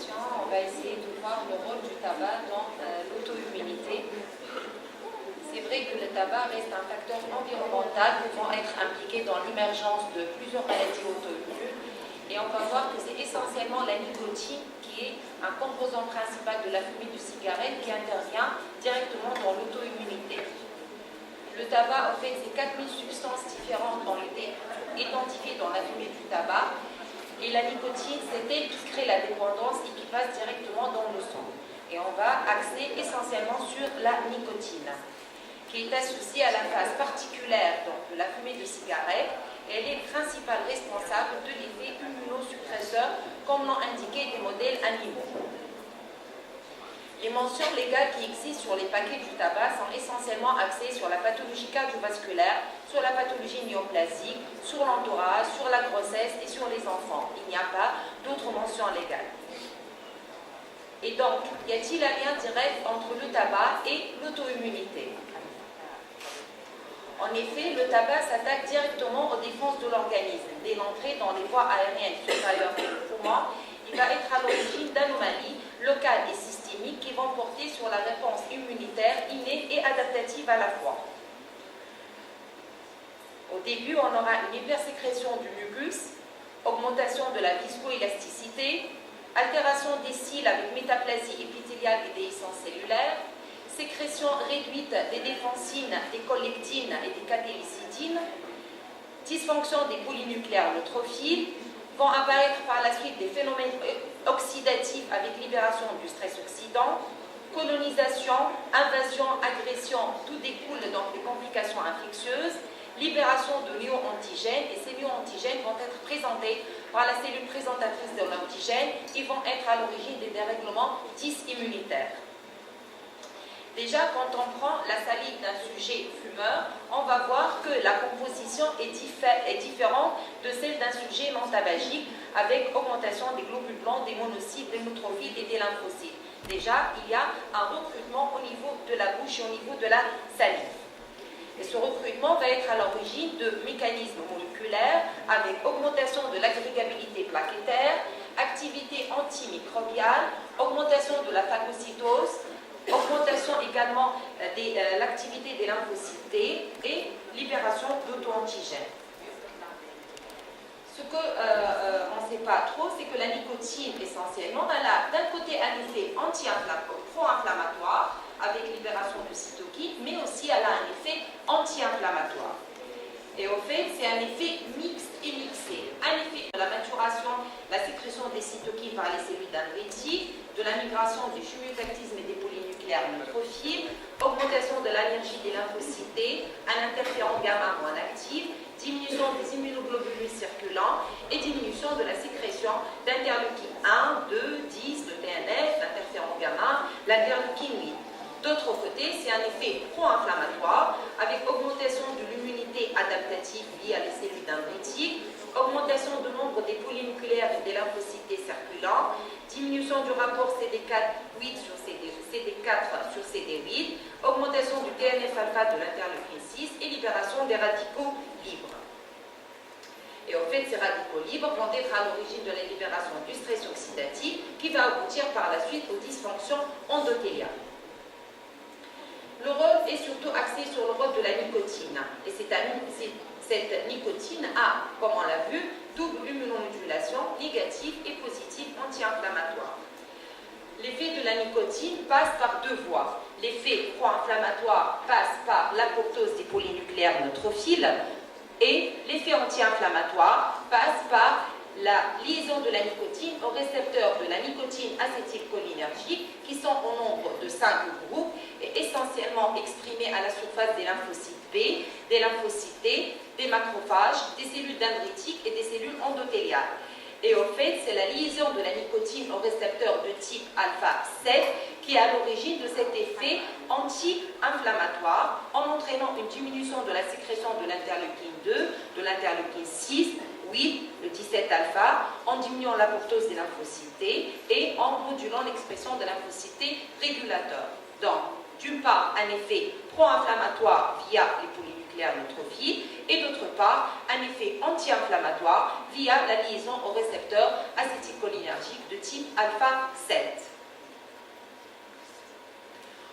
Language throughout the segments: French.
présentation, on va essayer de voir le rôle du tabac dans l'auto-immunité. C'est vrai que le tabac reste un facteur environnemental pouvant être impliqué dans l'émergence de plusieurs maladies auto-immunes. Et on va voir que c'est essentiellement la nicotine qui est un composant principal de la fumée de cigarette qui intervient directement dans l'auto-immunité. Le tabac, en fait, c'est 4000 substances différentes qui ont été identifiées dans la fumée du tabac. Et la nicotine, c'est elle qui crée la dépendance et qui passe directement dans le sang. Et on va axer essentiellement sur la nicotine, qui est associée à la phase particulière donc, de la fumée de cigarette. Elle est principale responsable de l'effet immunosuppresseur, comme l'ont indiqué des modèles animaux. Les mentions légales qui existent sur les paquets du tabac sont essentiellement axées sur la pathologie cardiovasculaire, sur la pathologie néoplasique, sur l'entourage, sur la grossesse et sur les enfants. Il n'y a pas d'autres mentions légales. Et donc, y a-t-il un lien direct entre le tabac et l'auto-immunité? En effet, le tabac s'attaque directement aux défenses de l'organisme. Dès l'entrée dans les voies aériennes supérieures et le poumon, il va être à l'origine d'anomalies locales et systémiques qui vont porter sur la réponse immunitaire innée et adaptative à la fois. Au début, on aura une hypersécrétion du mucus, augmentation de la viscoélasticité, altération des cils avec métaplasie épithéliale et déhiscence cellulaire, sécrétion réduite des défensines, des collectines et des catélycidines, dysfonction des polynucléaires neutrophiles, vont apparaître par la suite des phénomènes oxydatifs avec libération du stress oxydant, colonisation, invasion, agression, tout découle donc des complications infectieuses, libération de néo-antigènes, et ces néo-antigènes vont être présentés par la cellule présentatrice de l'antigène et vont être à l'origine des dérèglements immunitaires. Déjà, quand on prend la salive d'un sujet fumeur, on va voir que la composition est différente de celle d'un sujet non tabagique, avec augmentation des globules blancs, des monocytes, des neutrophiles et des lymphocytes. Déjà, il y a un recrutement au niveau de la bouche et au niveau de la salive. Et ce recrutement va être à l'origine de mécanismes moléculaires avec augmentation de l'agrégabilité plaquettaire, activité antimicrobiale, augmentation de la phagocytose, augmentation également de l'activité des lymphocytes T et libération d'auto-antigènes. Ce qu'on ne sait pas trop, c'est que la nicotine, essentiellement, elle a d'un côté un effet pro-inflammatoire avec libération de cytokines, mais aussi elle a un effet anti-inflammatoire. Et au fait, c'est un effet mixte et mixé. Un effet de la maturation, la sécrétion des cytokines par les cellules dendritiques, de la migration du chimiotactisme et des polynucléaires neutrophiles, augmentation de l'allergie des lymphocytes T, un interféron gamma moins actif, diminution des immunoglobules circulants et diminution de la sécrétion d'interleukine 1, 2, 10, le TNF, l'interféron gamma, l'interleukine 8. D'autre côté, c'est un effet pro-inflammatoire avec augmentation de l'immunité adaptative liée à les cellules dendritiques, augmentation du nombre des polynucléaires et des lymphocytes circulants, diminution du rapport CD4-8 sur CD4 sur CD8, augmentation du TNF-alpha de l'interleukine 6 et libération des radicaux libres. Et en fait, ces radicaux libres vont être à l'origine de la libération du stress oxydatif qui va aboutir par la suite aux dysfonctions endothéliales. Le rôle est surtout axé sur le rôle de la nicotine. Et cette nicotine a, comme on l'a vu, double immunomodulation négative et positive anti-inflammatoire. L'effet de la nicotine passe par deux voies. L'effet pro-inflammatoire passe par l'apoptose des polynucléaires neutrophiles et l'effet anti-inflammatoire passe par la liaison de la nicotine aux récepteurs de la nicotine acétylcholinergique qui sont au nombre de 5 groupes et essentiellement exprimés à la surface des lymphocytes B, des lymphocytes T, des macrophages, des cellules dendritiques et des cellules endothéliales. Et au fait, c'est la liaison de la nicotine aux récepteurs de type alpha 7 qui est à l'origine de cet effet anti-inflammatoire en entraînant une diminution de la sécrétion de l'interleukine 2, de l'interleukine 6, 8, le 17 alpha, en diminuant l'apoptose des lymphocytes T et en modulant l'expression de lymphocytes T régulateurs. Donc, d'une part, un effet pro-inflammatoire via les polynucléaires nucléaire neutrophile, et d'autre part, un effet anti-inflammatoire via la liaison au récepteur acétylcholinergique de type alpha 7.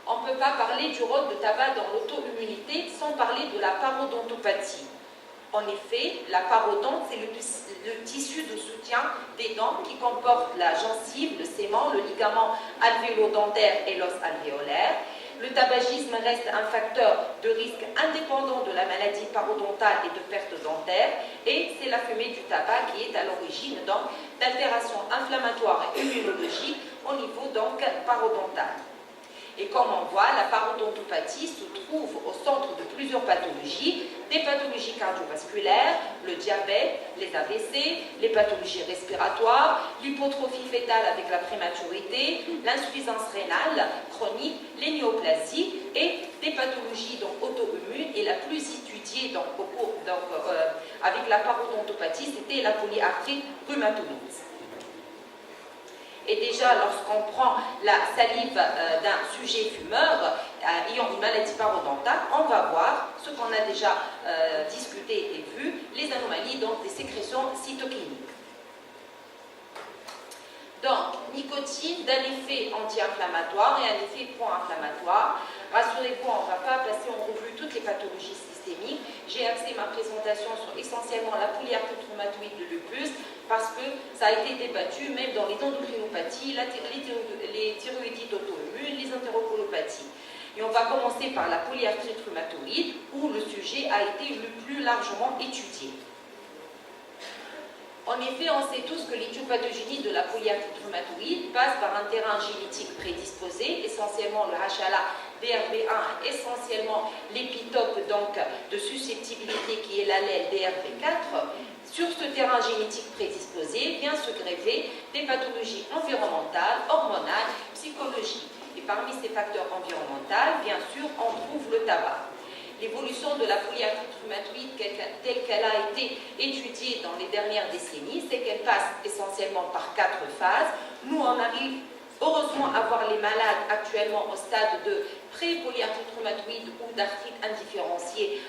On ne peut pas parler du rôle de tabac dans l'auto-immunité sans parler de la parodontopathie. En effet, la parodonte, c'est le tissu de soutien des dents qui comporte la gencive, le sément, le ligament alvéolo-dentaire et l'os alvéolaire. Le tabagisme reste un facteur de risque indépendant de la maladie parodontale et de perte dentaire, et c'est la fumée du tabac qui est à l'origine d'altérations inflammatoires et immunologiques au niveau parodontal. Et comme on voit, la parodontopathie se trouve au centre de plusieurs pathologies, des pathologies cardiovasculaires, le diabète, les AVC, les pathologies respiratoires, l'hypotrophie fétale avec la prématurité, l'insuffisance rénale chronique, les néoplasies et des pathologies auto-immunes. Et la plus étudiée avec la parodontopathie, c'était la polyarthrite rhumatoïde. Et déjà, lorsqu'on prend la salive d'un sujet fumeur ayant une maladie parodontale, on va voir ce qu'on a déjà discuté et vu, les anomalies des sécrétions cytokiniques. Donc, nicotine d'un effet anti-inflammatoire et un effet pro-inflammatoire. Rassurez-vous, on ne va pas passer en revue toutes les pathologies systémiques. J'ai axé ma présentation sur essentiellement la polyarthrite rhumatoïde de lupus, parce que ça a été débattu même dans les endocrinopathies, les thyroïdites auto-immunes, les entérocolopathies. Et on va commencer par la polyarthrite rhumatoïde, où le sujet a été le plus largement étudié. En effet, on sait tous que l'éthiopathogénie de la polyarthrite rhumatoïde passe par un terrain génétique prédisposé, essentiellement le HLA DRB1, essentiellement l'épitope de susceptibilité qui est l'allèle DRB4. Sur ce terrain génétique prédisposé vient se greffer des pathologies environnementales, hormonales, psychologiques. Et parmi ces facteurs environnementaux, bien sûr, on trouve le tabac. L'évolution de la polyarthrite rhumatoïde telle qu'elle a été étudiée dans les dernières décennies, c'est qu'elle passe essentiellement par 4 phases. Nous, on arrive heureusement à voir les malades actuellement au stade de pré-polyarthrite rhumatoïde ou d'arthrite indifférenciée,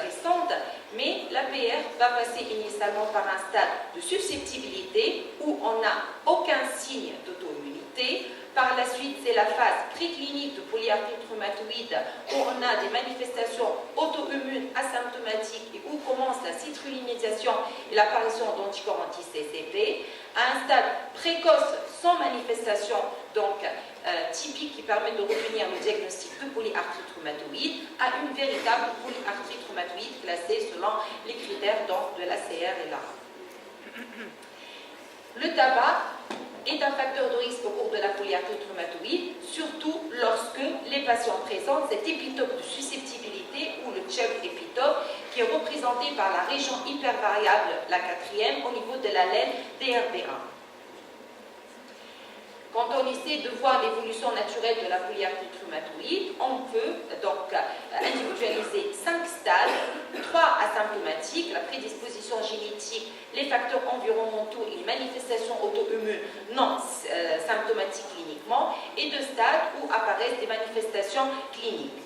récente, mais l'APR va passer initialement par un stade de susceptibilité où on n'a aucun signe d'auto-immunité. Par la suite, c'est la phase préclinique de polyarthrite rhumatoïde où on a des manifestations auto-immunes asymptomatiques et où commence la citrullinisation et l'apparition d'anticorps anti-CCP. À un stade précoce sans manifestation, typique qui permet de retenir le diagnostic de polyarthrite rhumatoïde, à une véritable polyarthrite rhumatoïde classée selon les critères de l'ACR et l'ARA. Le tabac est un facteur de risque au cours de la polyarthrite rhumatoïde, surtout lorsque les patients présentent cet épitope de susceptibilité ou le CHEP épitope qui est représenté par la région hypervariable, la 4e, au niveau de l'allèle DRB1. Quand on essaie de voir l'évolution naturelle de la polyarthrite rhumatoïde, on peut individualiser 5 stades, 3 asymptomatiques, la prédisposition génétique, les facteurs environnementaux et les manifestations auto-immunes non symptomatiques cliniquement, et 2 stades où apparaissent des manifestations cliniques.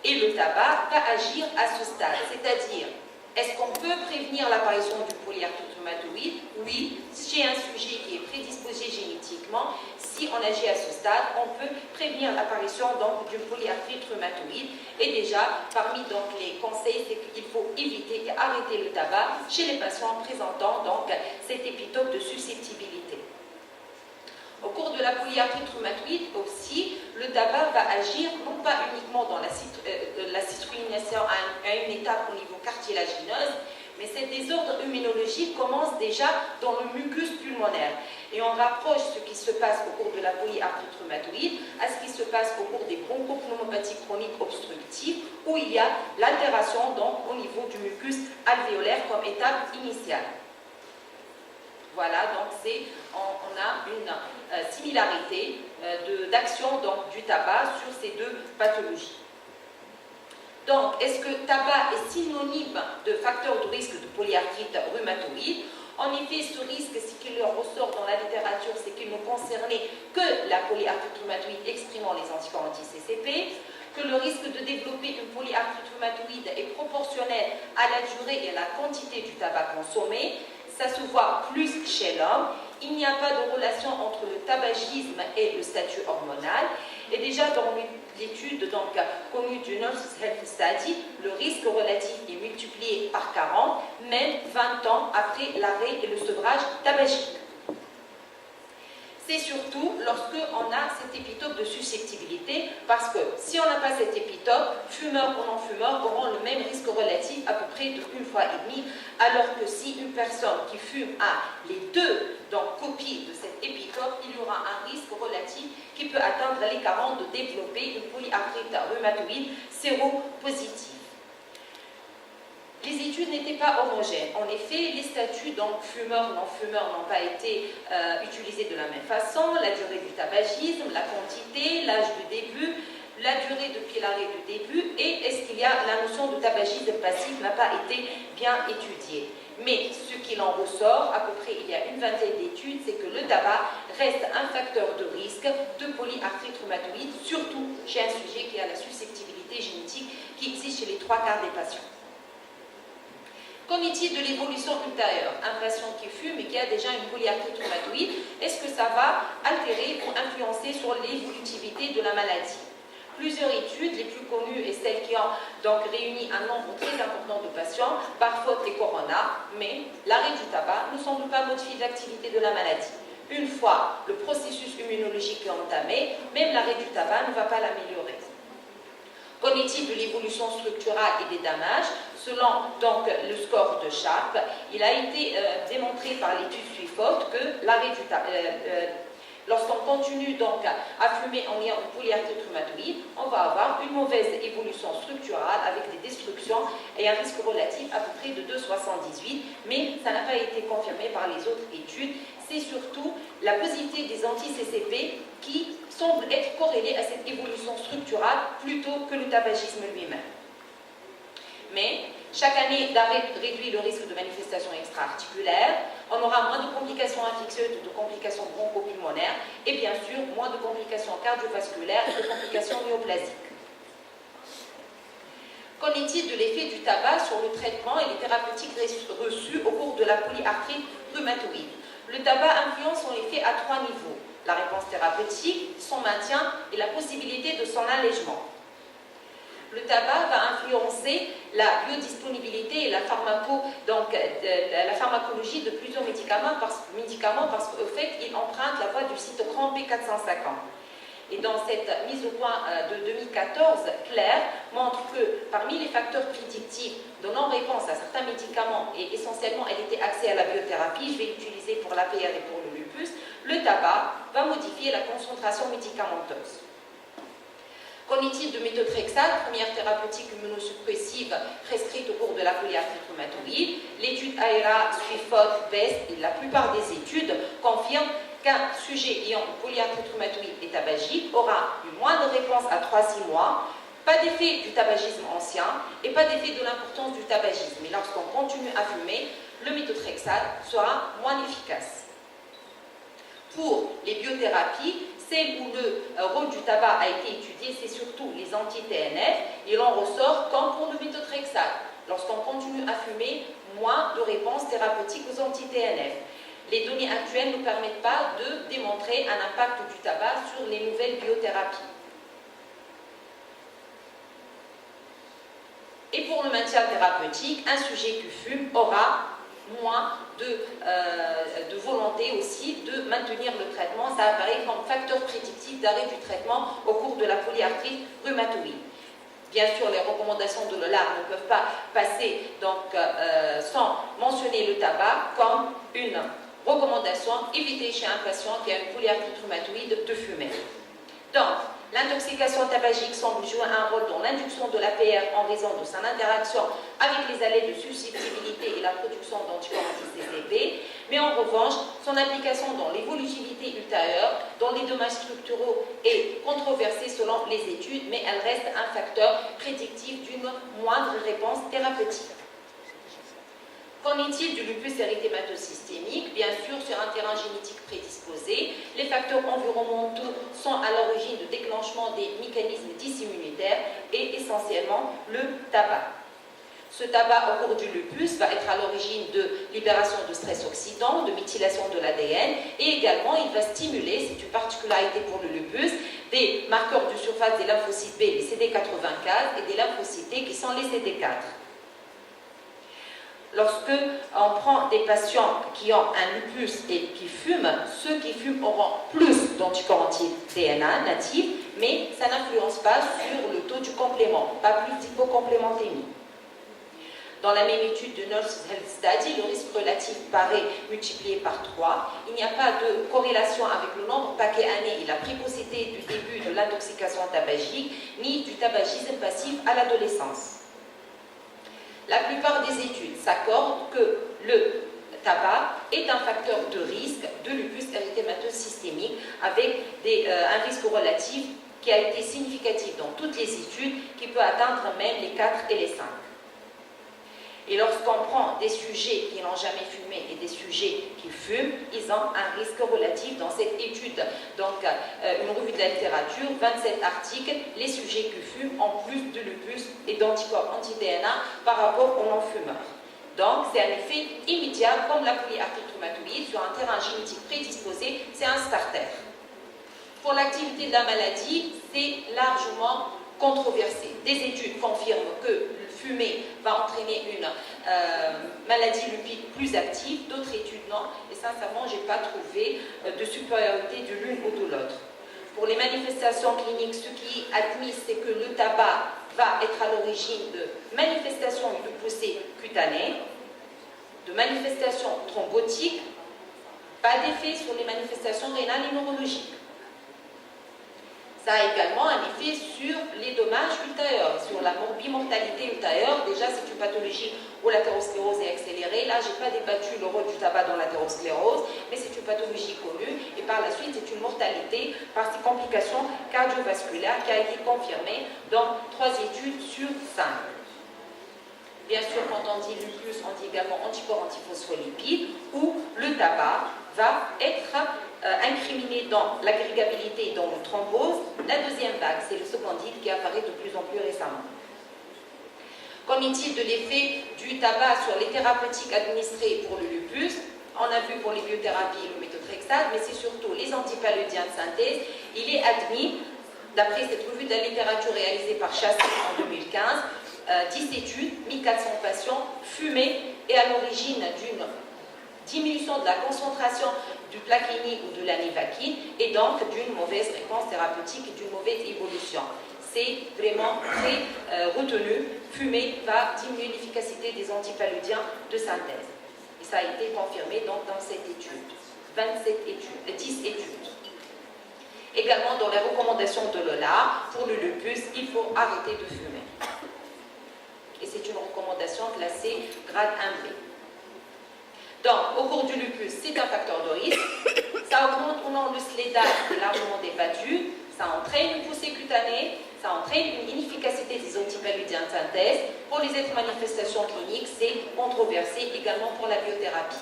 Et le tabac va agir à ce stade, c'est-à-dire, est-ce qu'on peut prévenir l'apparition du polyarthrite rhumatoïde? Oui, chez un sujet qui est prédisposé génétiquement, si on agit à ce stade, on peut prévenir l'apparition d'une polyarthrite rhumatoïde. Et déjà, parmi les conseils, c'est qu'il faut éviter et arrêter le tabac chez les patients présentant cet épitope de susceptibilité. Au cours de la polyarthrite rhumatoïde aussi, le tabac va agir non pas uniquement dans la citrullination à une étape au niveau cartilagineuse, mais ces désordres immunologiques commencent déjà dans le mucus pulmonaire. Et on rapproche ce qui se passe au cours de la polyarthrite rhumatoïde à ce qui se passe au cours des bronchopneumopathies chroniques obstructives, où il y a l'altération au niveau du mucus alvéolaire comme étape initiale. Voilà, on a une similarité d'action du tabac sur ces 2 pathologies. Donc, est-ce que tabac est synonyme de facteur de risque de polyarthrite rhumatoïde? En effet, ce risque, ce qui leur ressort dans la littérature, c'est qu'il ne concernait que la polyarthrite rhumatoïde exprimant les anticorps anti-CCP. que le risque de développer une polyarthrite rhumatoïde est proportionnel à la durée et à la quantité du tabac consommé. Ça se voit plus chez l'homme. Il n'y a pas de relation entre le tabagisme et le statut hormonal. Et déjà dans l'étude connue du Nurses Health Study, le risque relatif est multiplié par 40, même 20 ans après l'arrêt et le sevrage tabagique. C'est surtout lorsque on a cet épitope de susceptibilité, parce que si on n'a pas cet épitope, fumeurs ou non-fumeurs auront le même risque relatif à peu près de 1,5 fois, alors que si une personne qui fume a les deux copies de cet épitope, il y aura un risque relatif qui peut atteindre les 40 de développer une polyarthrite rhumatoïde séropositive. Les études n'étaient pas homogènes. En effet, les statuts, donc fumeurs, non-fumeurs, n'ont pas été utilisés de la même façon. La durée du tabagisme, la quantité, l'âge de début, la durée depuis l'arrêt du début et est-ce qu'il y a la notion de tabagisme passif n'a pas été bien étudiée. Mais ce qu'il en ressort, à peu près il y a une vingtaine d'études, c'est que le tabac reste un facteur de risque de polyarthrite rhumatoïde, surtout chez un sujet qui a la susceptibilité génétique qui existe chez les 3/4 des patients. Qu'en est-il de l'évolution ultérieure? Un patient qui fume et qui a déjà une polyarthrite rhumatoïde, est-ce que ça va altérer ou influencer sur l'évolutivité de la maladie? Plusieurs études, les plus connues et celles qui ont donc réuni un nombre très important de patients, parfois des coronas, mais l'arrêt du tabac ne semble pas modifier l'activité de la maladie. Une fois le processus immunologique est entamé, même l'arrêt du tabac ne va pas l'améliorer. Qu'en est-il de l'évolution structurale et des dommages? Selon donc le score de Sharp, il a été démontré par l'étude suivante que l'arrêt du tabac, lorsqu'on continue donc à fumer en lien aux polyarthrite rhumatoïde, on va avoir une mauvaise évolution structurale avec des destructions et un risque relatif à peu près de 2,78, mais ça n'a pas été confirmé par les autres études. C'est surtout la positivité des anti-CCP qui semble être corrélée à cette évolution structurale plutôt que le tabagisme lui-même. Mais chaque année d'arrêt réduit le risque de manifestations extra-articulaires, on aura moins de complications infectieuses, de complications bronchopulmonaires et bien sûr moins de complications cardiovasculaires et de complications néoplasiques. Qu'en est-il de l'effet du tabac sur le traitement et les thérapeutiques reçues au cours de la polyarthrite rhumatoïde? Le tabac influence son effet à 3 niveaux: la réponse thérapeutique, son maintien et la possibilité de son allègement. Le tabac va influencer la biodisponibilité et la pharmacologie de plusieurs médicaments parce qu'au fait, il emprunte la voie du cytochrome P450. Et dans cette mise au point de 2014, Claire montre que parmi les facteurs prédictifs donnant réponse à certains médicaments, et essentiellement elle était axée à la biothérapie, je vais l'utiliser pour l'APR et pour le lupus, le tabac va modifier la concentration médicamenteuse. Qu'en est-il de méthotrexate, première thérapeutique immunosuppressive prescrite au cours de la polyarthrite rhumatoïde? L'étude AERA, SWIFOT, BEST et la plupart des études confirment qu'un sujet ayant une polyarthrite rhumatoïde et tabagique aura une moindre réponse à 3-6 mois, pas d'effet du tabagisme ancien et pas d'effet de l'importance du tabagisme. Mais lorsqu'on continue à fumer, le méthotrexate sera moins efficace. Pour les biothérapies, celle où le rôle du tabac a été étudié, c'est surtout les anti-TNF, et l'on ressort comme pour le méthotrexate. Lorsqu'on continue à fumer, moins de réponses thérapeutiques aux anti-TNF. Les données actuelles ne permettent pas de démontrer un impact du tabac sur les nouvelles biothérapies. Et pour le maintien thérapeutique, un sujet qui fume aura moins de volonté aussi de maintenir le traitement. Ça apparaît comme facteur prédictif d'arrêt du traitement au cours de la polyarthrite rhumatoïde. Bien sûr, les recommandations de l'OLAR ne peuvent pas passer sans mentionner le tabac comme une recommandation: éviter chez un patient qui a une polyarthrite rhumatoïde de fumer. Donc, l'intoxication tabagique semble jouer un rôle dans l'induction de l'APR en raison de son interaction avec les allèles de susceptibilité et la production d'anticorps anti-CCP, mais en revanche, son application dans l'évolutivité ultérieure, dans les dommages structuraux, est controversée selon les études, mais elle reste un facteur prédictif d'une moindre réponse thérapeutique. Qu'en est-il du lupus érythématosystémique? Bien sûr, sur un terrain génétique prédisposé, les facteurs environnementaux sont à l'origine du déclenchement des mécanismes dissimulitaires et essentiellement le tabac. Ce tabac au cours du lupus va être à l'origine de libération de stress oxydant, de méthylation de l'ADN et également il va stimuler, c'est une particularité pour le lupus, des marqueurs de surface des lymphocytes B, les CD84 et des lymphocytes T qui sont les CD4. Lorsque on prend des patients qui ont un lupus et qui fument, ceux qui fument auront plus d'anticorps anti-DNA natifs, mais ça n'influence pas sur le taux du complément, pas plus d'hypocomplémentémie. Dans la même étude de Nurse Health Study, le risque relatif paraît multiplié par 3. Il n'y a pas de corrélation avec le nombre de paquets années et la précocité du début de l'intoxication tabagique, ni du tabagisme passif à l'adolescence. La plupart des études s'accordent que le tabac est un facteur de risque de lupus érythématosystémique avec un risque relatif qui a été significatif dans toutes les études, qui peut atteindre même les 4 et les 5. Et lorsqu'on prend des sujets qui n'ont jamais fumé et des sujets qui fument, ils ont un risque relatif dans cette étude. Donc, une revue de la littérature, 27 articles, les sujets qui fument ont plus de lupus et d'anticorps anti-DNA par rapport aux non-fumeurs. Donc, c'est un effet immédiat, comme la polyarthrite rhumatoïde, sur un terrain génétique prédisposé, c'est un starter. Pour l'activité de la maladie, c'est largement controversé. Des études confirment que le fumer va entraîner une maladie lupine plus active, d'autres études non, et sincèrement, je n'ai pas trouvé de supériorité de l'une ou de l'autre. Pour les manifestations cliniques, ce qui est admis, c'est que le tabac va être à l'origine de manifestations de poussée cutanée, de manifestations thrombotiques, pas d'effet sur les manifestations rénales et neurologiques. Ça a également un effet sur les dommages ultérieurs, sur la morbimortalité ultérieure. Déjà, c'est une pathologie où l'athérosclérose est accélérée. Là, je n'ai pas débattu le rôle du tabac dans l'athérosclérose, mais c'est une pathologie connue. Et par la suite, c'est une mortalité par ces complications cardiovasculaires qui a été confirmée dans 3 études sur 5. Bien sûr, quand on dit lupus, on dit également anticorps antiphospholipides, où le tabac va être incriminé dans l'agrégabilité et dans le thrombose. La deuxième vague, c'est le secondite qui apparaît de plus en plus récemment. Qu'en est-il de l'effet du tabac sur les thérapeutiques administrées pour le lupus? On a vu pour les biothérapies le méthotrexate, mais c'est surtout les antipaludiens de synthèse. Il est admis, d'après cette revue de la littérature réalisée par Chassis en 2015, 10 études, 1400 patients fumés et à l'origine d'une diminution de la concentration du plaquenil ou de la nivaquine et donc d'une mauvaise réponse thérapeutique et d'une mauvaise évolution. C'est vraiment très retenu. Fumer va diminuer l'efficacité des antipaludiens de synthèse. Et ça a été confirmé donc dans cette étude. 10 études. Également dans les recommandations de l'OLA, pour le lupus, il faut arrêter de fumer. Et c'est une recommandation classée grade 1B. Donc, au cours du lupus, c'est un facteur de risque. Ça augmente ou non le SLEDA, c'est largement débattu. Ça entraîne une poussée cutanée, ça entraîne une inefficacité des antipaludiens de synthèse. Pour les autres manifestations cliniques, c'est controversé également pour la biothérapie.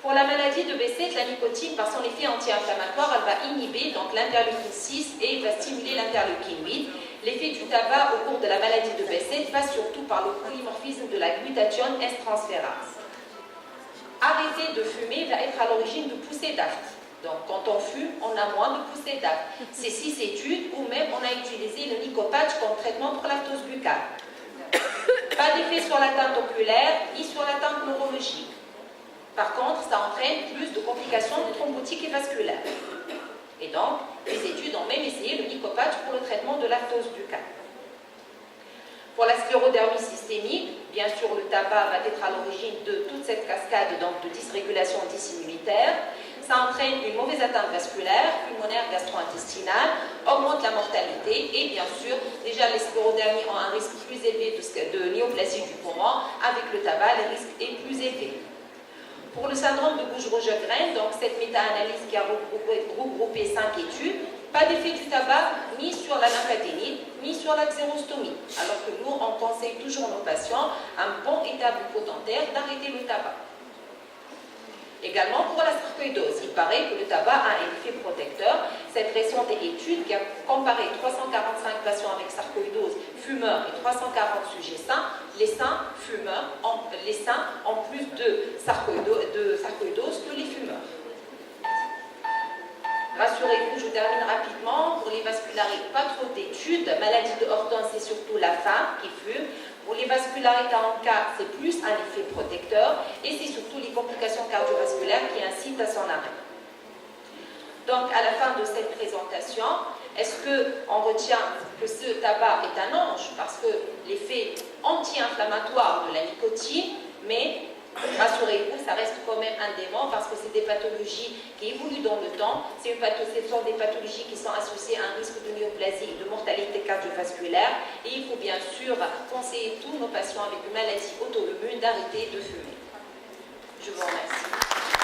Pour la maladie de Behçet, la nicotine, par son effet anti-inflammatoire, elle va inhiber donc l'interleukine 6 et va stimuler l'interleukine 8. L'effet du tabac au cours de la maladie de Behçet passe surtout par le polymorphisme de la glutathione S-transférase. Arrêter de fumer va être à l'origine de poussées d'aft. Donc, quand on fume, on a moins de poussées d'aft. C'est 6 études où même on a utilisé le nicopatch comme traitement pour lactose buccale. Pas d'effet sur l'atteinte oculaire ni sur l'atteinte neurologique. Par contre, ça entraîne plus de complications thrombotiques et vasculaires. Et donc, les études ont même essayé le nicopatch pour le traitement de lactose buccale. Pour la sclérodermie systémique, bien sûr, le tabac va être à l'origine de toute cette cascade donc, de dysrégulation dissimulitaire. Ça entraîne une mauvaise atteinte vasculaire, pulmonaire, gastro-intestinale, augmente la mortalité et bien sûr, déjà les sclérodermies ont un risque plus élevé de néoplasie du poumon. Avec le tabac, le risque est plus élevé. Pour le syndrome de Gouge-Roger-Graine, donc cette méta-analyse qui a regroupé 5 études, Pas d'effet du tabac ni sur la lymphadenite, ni sur la xérostomie. Alors que nous, on conseille toujours nos patients, un bon état bucco-dentaire, d'arrêter le tabac. Également pour la sarcoïdose, il paraît que le tabac a un effet protecteur. Cette récente étude qui a comparé 345 patients avec sarcoïdose fumeurs et 340 sujets sains, les sains fumeurs, les sains ont plus de sarcoïdose que les fumeurs. Rassurez-vous, je termine rapidement. Pour les vascularites, pas trop d'études. Maladie de Horton, c'est surtout la femme qui fume. Pour les vascularites en cas, c'est plus un effet protecteur. Et c'est surtout les complications cardiovasculaires qui incitent à son arrêt. Donc, à la fin de cette présentation, est-ce qu'on retient que ce tabac est un ange parce que l'effet anti-inflammatoire de la nicotine, mais rassurez-vous, ça reste quand même un démon parce que c'est des pathologies qui évoluent dans le temps. Ce sont des pathologies qui sont associées à un risque de néoplasie et de mortalité cardiovasculaire. Et il faut bien sûr conseiller tous nos patients avec une maladie auto-immune d'arrêter de fumer. Je vous remercie.